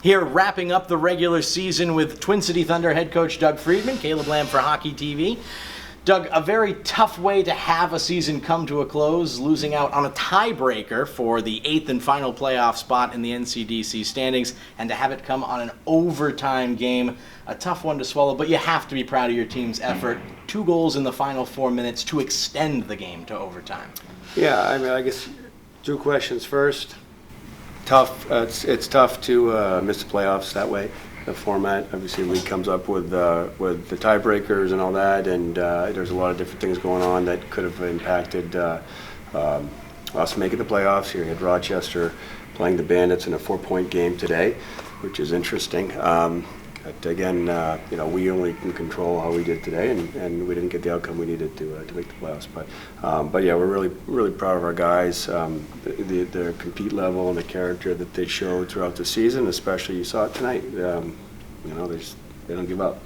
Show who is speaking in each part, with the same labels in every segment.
Speaker 1: Here, wrapping up the regular season with Twin City Thunder head coach Doug Friedman, Caleb Lamb for Hockey TV. Doug, a very tough way to have a season come to a close, losing out on a tiebreaker for the 8th and final playoff spot in the NCDC standings, and to have it come on an overtime game. A tough one to swallow, but you have to be proud of your team's effort. 2 goals in the final 4 minutes to extend the game to overtime.
Speaker 2: Yeah, I mean, I guess 2 questions. First, tough. It's tough to miss the playoffs that way. The format, obviously, the league comes up with the tiebreakers and all that, and there's a lot of different things going on that could have impacted us making the playoffs. Here, you had Rochester playing the Bandits in a 4-point game today, which is interesting. But again, we only can control how we did today, and we didn't get the outcome we needed to make the playoffs. But yeah, we're really proud of our guys, their compete level and the character that they showed throughout the season. Especially, you saw it tonight. They don't give up.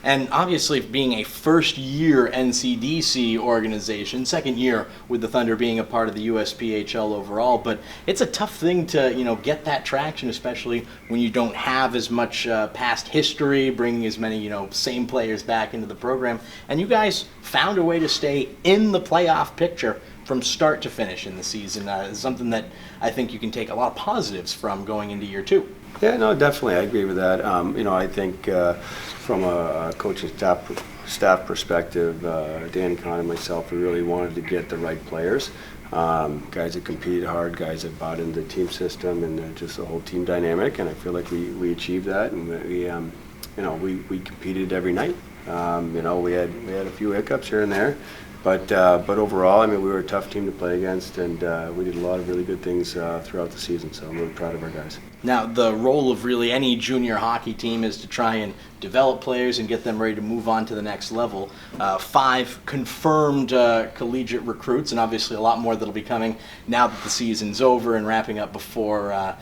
Speaker 1: And obviously, being a first-year NCDC organization, second year with the Thunder being a part of the USPHL overall, but it's a tough thing to get that traction, especially when you don't have as much past history, bringing as many same players back into the program. And you guys found a way to stay in the playoff picture from start to finish in the season. Something that I think you can take a lot of positives from going into year 2.
Speaker 2: Yeah, no, definitely, I agree with that. I think from a coaching staff perspective, Dan Conn and myself, we really wanted to get the right players, guys that competed hard, guys that bought into the team system and just the whole team dynamic. And I feel like we achieved that, and we competed every night. We had a few hiccups here and there. But overall, I mean, we were a tough team to play against, and we did a lot of really good things throughout the season, so I'm really proud of our guys.
Speaker 1: Now, the role of really any junior hockey team is to try and develop players and get them ready to move on to the next level. 5 confirmed collegiate recruits, and obviously a lot more that'll be coming now that the season's over and wrapping up before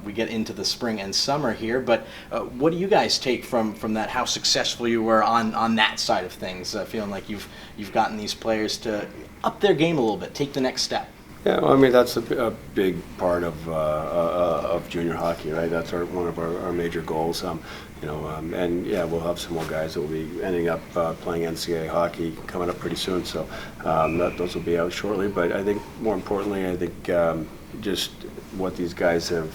Speaker 1: we get into the spring and summer here. But what do you guys take from that? How successful you were on that side of things? Feeling like you've gotten these players to up their game a little bit, take the next step.
Speaker 2: Yeah, well, I mean, that's a big part of junior hockey, right? That's one of our major goals. And yeah, we'll have some more guys that will be ending up playing NCAA hockey coming up pretty soon. So those will be out shortly. But I think more importantly, just what these guys have,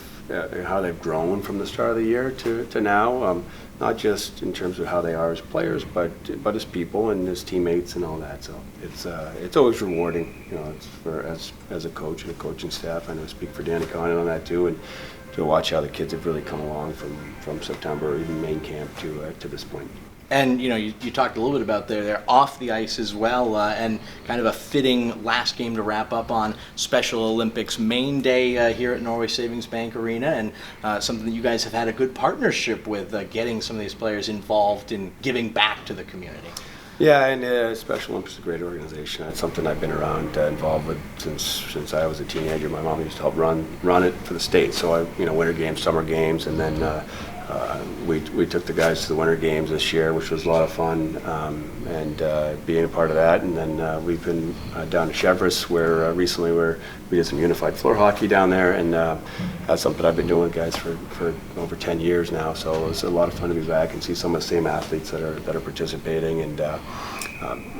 Speaker 2: how they've grown from the start of the year to now. Not just in terms of how they are as players, but as people and as teammates and all that. So it's always rewarding, it's as a coach and a coaching staff. I know I speak for Danny Conn on that too, and to watch how the kids have really come along from September or even Maine camp to this point. And
Speaker 1: you talked a little bit about they're off the ice as well, and kind of a fitting last game to wrap up on Special Olympics Maine Day here at Norway Savings Bank Arena, and something that you guys have had a good partnership with, getting some of these players involved in giving back to the community.
Speaker 2: Yeah, and Special Olympics is a great organization. It's something I've been around, involved with since I was a teenager. My mom used to help run it for the state. So winter games, summer games, and then we took the guys to the winter games this year, which was a lot of fun, and being a part of that. And then we've been down to Cheverus, where recently we did some unified floor hockey down there, and that's something I've been doing with guys for over 10 years now. So it was a lot of fun to be back and see some of the same athletes that are participating, and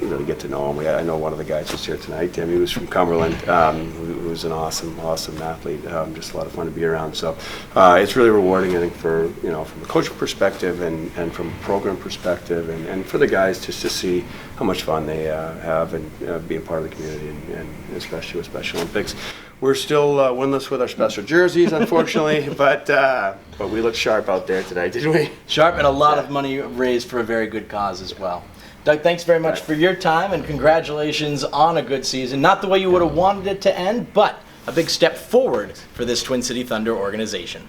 Speaker 2: really get to know them. I know one of the guys who's here tonight, Tim. He was from Cumberland, who was an awesome athlete. Just a lot of fun to be around. So it's really rewarding, I think, for from a coaching perspective and from a program perspective, and for the guys just to see how much fun they have and being part of the community, and especially with Special Olympics. We're still winless with our special jerseys, unfortunately, but we looked sharp out there today, didn't we?
Speaker 1: Sharp, and a lot of money raised for a very good cause as well. Doug, thanks very much for your time, and congratulations on a good season. Not the way you would have wanted it to end, but a big step forward for this Twin City Thunder organization.